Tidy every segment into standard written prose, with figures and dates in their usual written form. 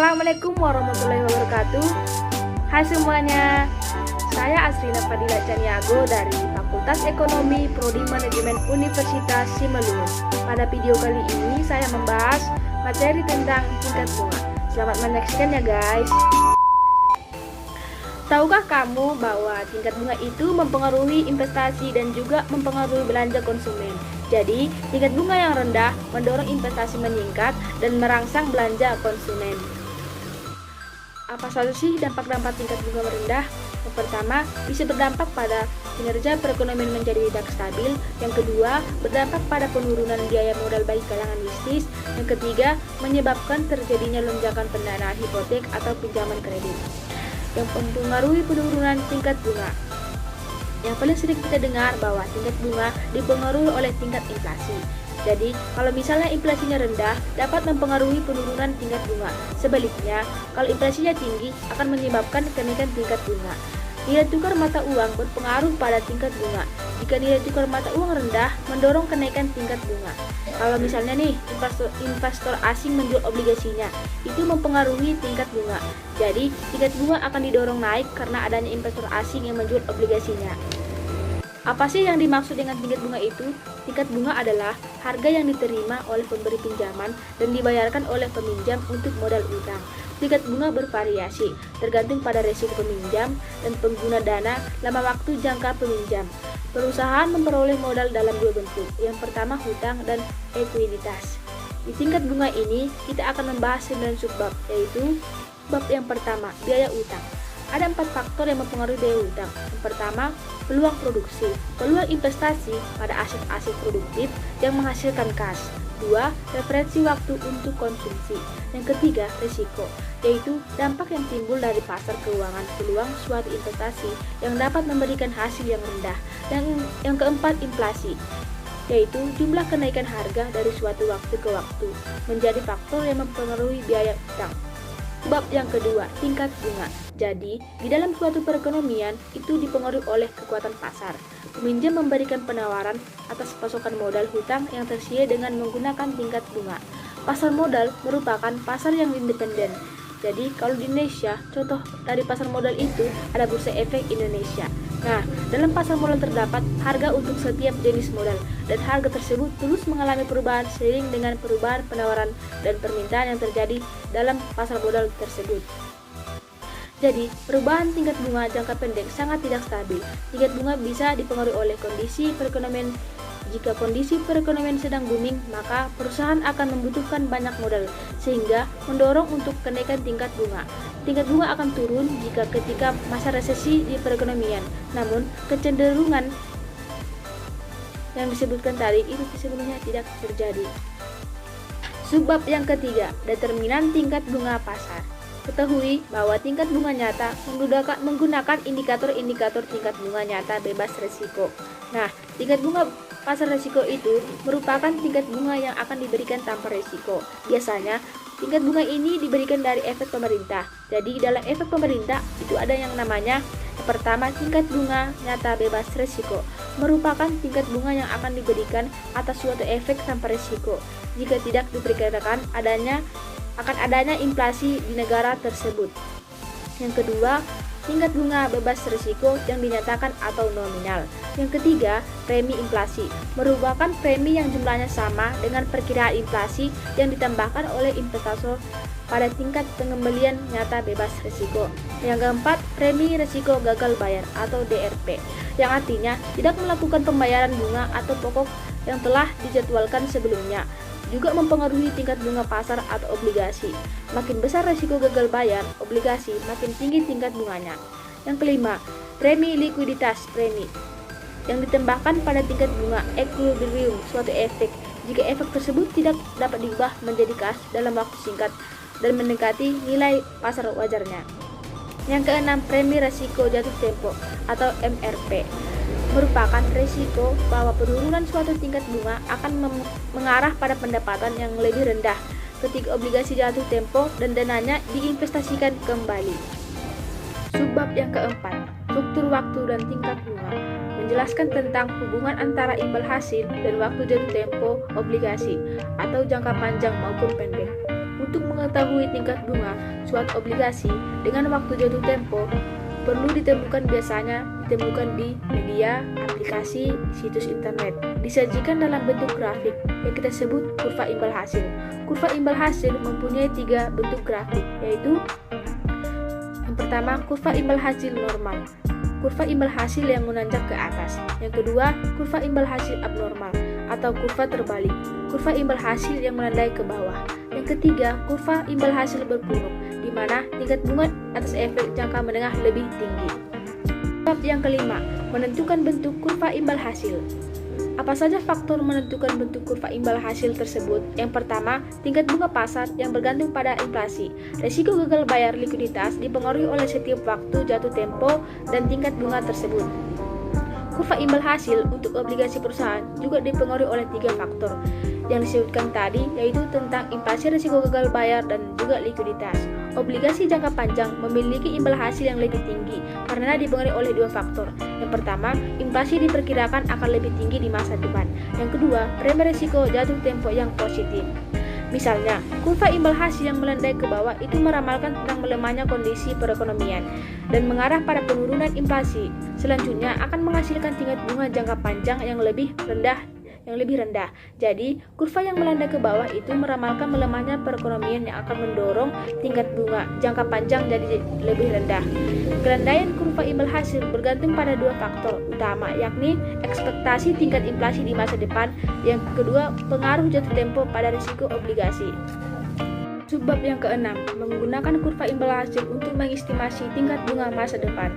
Assalamualaikum warahmatullahi wabarakatuh. Hai semuanya, saya Asrina Fadila Caniago dari Fakultas Ekonomi Prodi Manajemen Universitas Simalungun. Pada video kali ini saya membahas materi tentang tingkat bunga. Selamat menyaksikan ya guys. Tahukah kamu bahwa tingkat bunga itu mempengaruhi investasi dan juga mempengaruhi belanja konsumen? Jadi, tingkat bunga yang rendah mendorong investasi meningkat dan merangsang belanja konsumen. Apa saja sih dampak-dampak tingkat bunga rendah? Yang pertama, bisa berdampak pada kinerja perekonomian menjadi tidak stabil. Yang kedua, berdampak pada penurunan biaya modal bagi kalangan bisnis. Yang ketiga, menyebabkan terjadinya lonjakan pendanaan hipotek atau pinjaman kredit yang mempengaruhi penurunan tingkat bunga. Yang paling sering kita dengar bahwa tingkat bunga dipengaruhi oleh tingkat inflasi. Jadi, kalau misalnya inflasinya rendah, dapat mempengaruhi penurunan tingkat bunga. Sebaliknya, kalau inflasinya tinggi, akan menyebabkan kenaikan tingkat bunga. Nilai tukar mata uang berpengaruh pada tingkat bunga. Jika nilai tukar mata uang rendah, mendorong kenaikan tingkat bunga. Kalau misalnya nih, investor asing menjual obligasinya, itu mempengaruhi tingkat bunga. Jadi, tingkat bunga akan didorong naik karena adanya investor asing yang menjual obligasinya. Apa sih yang dimaksud dengan tingkat bunga itu? Tingkat bunga adalah harga yang diterima oleh pemberi pinjaman dan dibayarkan oleh peminjam untuk modal utang. Tingkat bunga bervariasi, tergantung pada resiko peminjam dan pengguna dana, lama waktu jangka peminjam. Perusahaan memperoleh modal dalam dua bentuk. Yang pertama, hutang dan ekuiditas. Di tingkat bunga ini, kita akan membahas 9 subbab, yaitu bab yang pertama, biaya utang. Ada 4 faktor yang mempengaruhi biaya utang. Yang pertama, peluang produksi, peluang investasi pada aset-aset produktif yang menghasilkan kas. 2. Referensi waktu untuk konsumsi. Yang ketiga, risiko, yaitu dampak yang timbul dari pasar keuangan, peluang suatu investasi yang dapat memberikan hasil yang rendah. Dan yang keempat, inflasi, yaitu jumlah kenaikan harga dari suatu waktu ke waktu, menjadi faktor yang mempengaruhi biaya utang. Bab yang kedua, tingkat bunga. Jadi, di dalam suatu perekonomian itu dipengaruhi oleh kekuatan pasar. Peminjam memberikan penawaran atas pasokan modal hutang yang tersedia dengan menggunakan tingkat bunga. Pasar modal merupakan pasar yang independen. Jadi, kalau di Indonesia, contoh dari pasar modal itu ada Bursa Efek Indonesia. Nah, dalam pasar modal terdapat harga untuk setiap jenis modal, dan harga tersebut terus mengalami perubahan seiring dengan perubahan penawaran dan permintaan yang terjadi dalam pasar modal tersebut. Jadi, perubahan tingkat bunga jangka pendek sangat tidak stabil. Tingkat bunga bisa dipengaruhi oleh kondisi perekonomian. Jika kondisi perekonomian sedang booming, maka perusahaan akan membutuhkan banyak modal, sehingga mendorong untuk kenaikan tingkat bunga. Tingkat bunga akan turun jika ketika masa resesi di perekonomian. Namun, kecenderungan yang disebutkan tadi itu sebenarnya tidak terjadi. Subbab yang ketiga, determinan tingkat bunga pasar. Ketahui bahwa tingkat bunga nyata menggunakan indikator-indikator tingkat bunga nyata bebas risiko. Nah, tingkat bunga pasar risiko itu merupakan tingkat bunga yang akan diberikan tanpa risiko. Biasanya, tingkat bunga ini diberikan dari efek pemerintah. Jadi, dalam efek pemerintah itu ada yang namanya yang pertama, tingkat bunga nyata bebas risiko, merupakan tingkat bunga yang akan diberikan atas suatu efek tanpa risiko. Jika tidak diperkirakan akan adanya inflasi di negara tersebut. Yang kedua, tingkat bunga bebas risiko yang dinyatakan atau nominal. Yang ketiga, premi inflasi, merupakan premi yang jumlahnya sama dengan perkiraan inflasi yang ditambahkan oleh investor pada tingkat pengembalian nyata bebas risiko. Yang keempat, premi risiko gagal bayar atau DRP, yang artinya tidak melakukan pembayaran bunga atau pokok yang telah dijadwalkan sebelumnya. Juga mempengaruhi tingkat bunga pasar atau obligasi. Makin besar risiko gagal bayar obligasi, makin tinggi tingkat bunganya. Yang kelima, premi likuiditas premi, yang ditambahkan pada tingkat bunga equilibrium suatu efek. Jika efek tersebut tidak dapat diubah menjadi kas dalam waktu singkat dan mendekati nilai pasar wajarnya. Yang keenam, premi risiko jatuh tempo atau MRP, merupakan risiko bahwa penurunan suatu tingkat bunga akan mengarah pada pendapatan yang lebih rendah ketika obligasi jatuh tempo dan dananya diinvestasikan kembali. Subbab yang keempat, struktur waktu dan tingkat bunga, menjelaskan tentang hubungan antara imbal hasil dan waktu jatuh tempo obligasi atau jangka panjang maupun pendek. Untuk mengetahui tingkat bunga suatu obligasi dengan waktu jatuh tempo perlu biasanya ditemukan di media, aplikasi, situs internet. Disajikan dalam bentuk grafik yang kita sebut kurva imbal hasil. Kurva imbal hasil mempunyai 3 bentuk grafik, yaitu yang pertama kurva imbal hasil normal, kurva imbal hasil yang menanjak ke atas. Yang kedua, kurva imbal hasil abnormal atau kurva terbalik, kurva imbal hasil yang menandai ke bawah. Yang ketiga, kurva imbal hasil berpunuk, di mana tingkat bunga atas efek jangka menengah lebih tinggi. Bab yang kelima, menentukan bentuk kurva imbal hasil. Apa saja faktor menentukan bentuk kurva imbal hasil tersebut? Yang pertama, tingkat bunga pasar yang bergantung pada inflasi. Resiko gagal bayar likuiditas dipengaruhi oleh setiap waktu jatuh tempo dan tingkat bunga tersebut. Kurva imbal hasil untuk obligasi perusahaan juga dipengaruhi oleh 3 faktor yang disebutkan tadi, yaitu tentang inflasi, risiko gagal bayar, dan juga likuiditas. Obligasi jangka panjang memiliki imbal hasil yang lebih tinggi karena dipengaruhi oleh 2 faktor. Yang pertama, inflasi diperkirakan akan lebih tinggi di masa depan. Yang kedua, premi risiko jatuh tempo yang positif. Misalnya, kurva imbal hasil yang melandai ke bawah itu meramalkan tentang melemahnya kondisi perekonomian dan mengarah pada penurunan inflasi. Selanjutnya akan menghasilkan tingkat bunga jangka panjang yang lebih rendah. Jadi, kurva yang melandai ke bawah itu meramalkan melemahnya perekonomian yang akan mendorong tingkat bunga jangka panjang jadi lebih rendah. Kelandaian kurva imbal hasil bergantung pada 2 faktor utama, yakni ekspektasi tingkat inflasi di masa depan. Yang kedua, pengaruh jatuh tempo pada risiko obligasi. Subbab yang keenam, menggunakan kurva imbal hasil untuk mengestimasi tingkat bunga masa depan.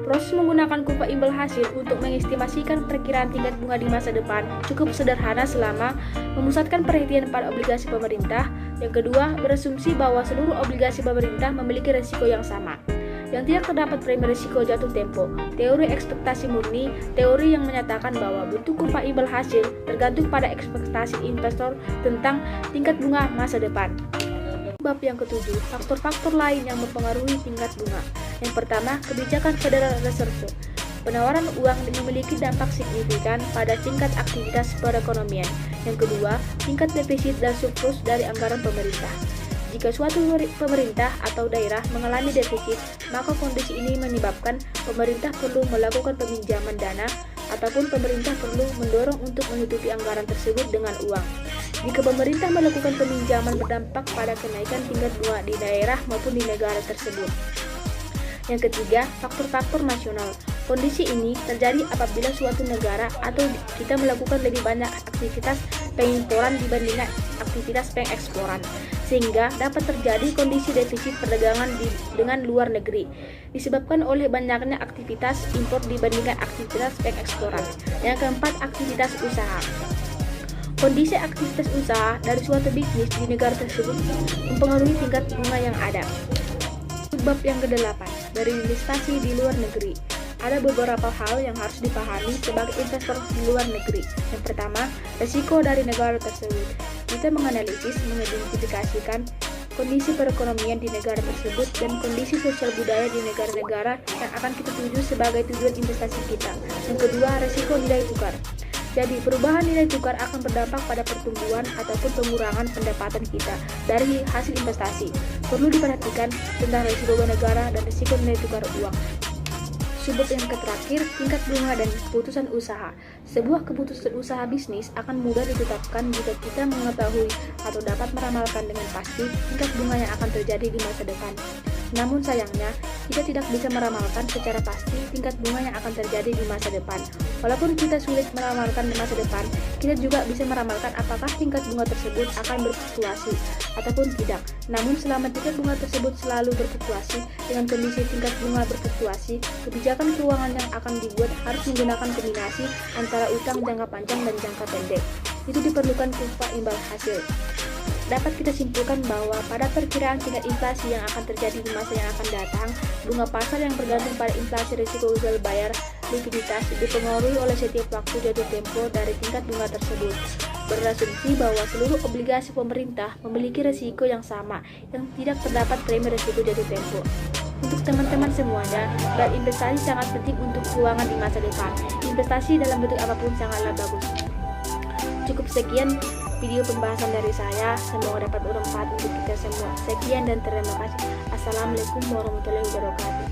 Proses menggunakan kurva imbal hasil untuk mengestimasikan perkiraan tingkat bunga di masa depan cukup sederhana selama memusatkan perhatian pada obligasi pemerintah. Yang kedua, berasumsi bahwa seluruh obligasi pemerintah memiliki risiko yang sama. Yang tidak terdapat premi risiko jatuh tempo. Teori ekspektasi murni, teori yang menyatakan bahwa bentuk kurva imbal hasil tergantung pada ekspektasi investor tentang tingkat bunga masa depan. Bab yang ketujuh, faktor-faktor lain yang mempengaruhi tingkat bunga. Yang pertama, kebijakan Federal Reserve. Penawaran uang memiliki dampak signifikan pada tingkat aktivitas perekonomian. Yang kedua, tingkat defisit dan surplus dari anggaran pemerintah. Jika suatu pemerintah atau daerah mengalami defisit, maka kondisi ini menyebabkan pemerintah perlu melakukan peminjaman dana ataupun pemerintah perlu mendorong untuk menutupi anggaran tersebut dengan uang. Jika pemerintah melakukan peminjaman berdampak pada kenaikan tingkat bunga di daerah maupun di negara tersebut. Yang ketiga, faktor-faktor nasional. Kondisi ini terjadi apabila suatu negara atau kita melakukan lebih banyak aktivitas pengimporan dibandingkan aktivitas pengeksporan, sehingga dapat terjadi kondisi defisit perdagangan dengan luar negeri disebabkan oleh banyaknya aktivitas impor dibandingkan aktivitas pengeksporan. Yang keempat, aktivitas usaha. Kondisi aktivitas usaha dari suatu bisnis di negara tersebut mempengaruhi tingkat bunga yang ada. Bab yang ke-8, dari investasi di luar negeri. Ada beberapa hal yang harus dipahami sebagai investor di luar negeri. Yang pertama, risiko dari negara tersebut. Kita menganalisis, mengidentifikasikan kondisi perekonomian di negara tersebut dan kondisi sosial budaya di negara-negara yang akan kita tuju sebagai tujuan investasi kita. Yang kedua, risiko nilai tukar. Jadi, perubahan nilai tukar akan berdampak pada pertumbuhan ataupun pengurangan pendapatan kita dari hasil investasi. Perlu diperhatikan tentang risiko negara dan risiko nilai tukar uang. Subbab yang terakhir, tingkat bunga dan keputusan usaha. Sebuah keputusan usaha bisnis akan mudah ditetapkan jika kita mengetahui atau dapat meramalkan dengan pasti tingkat bunga yang akan terjadi di masa depan. Namun sayangnya, kita tidak bisa meramalkan secara pasti tingkat bunga yang akan terjadi di masa depan. Walaupun kita sulit meramalkan di masa depan, kita juga bisa meramalkan apakah tingkat bunga tersebut akan berfluktuasi ataupun tidak. Namun selama tingkat bunga tersebut selalu berfluktuasi dengan kondisi tingkat bunga berfluktuasi, kebijakan keuangan yang akan dibuat harus menggunakan kombinasi antara utang jangka panjang dan jangka pendek. Itu diperlukan kurva imbal hasil. Dapat kita simpulkan bahwa pada perkiraan tingkat inflasi yang akan terjadi di masa yang akan datang, bunga pasar yang bergantung pada inflasi, risiko gagal bayar, likuiditas dipengaruhi oleh setiap waktu jatuh tempo dari tingkat bunga tersebut. Berasumsi bahwa seluruh obligasi pemerintah memiliki risiko yang sama, yang tidak terdapat premi risiko jatuh tempo. Untuk teman-teman semuanya, berinvestasi sangat penting untuk keuangan di masa depan. Investasi dalam bentuk apapun sangatlah bagus. Cukup sekian video pembahasan dari saya. Semoga dapat bermanfaat untuk kita semua. Sekian dan terima kasih. Assalamualaikum warahmatullahi wabarakatuh.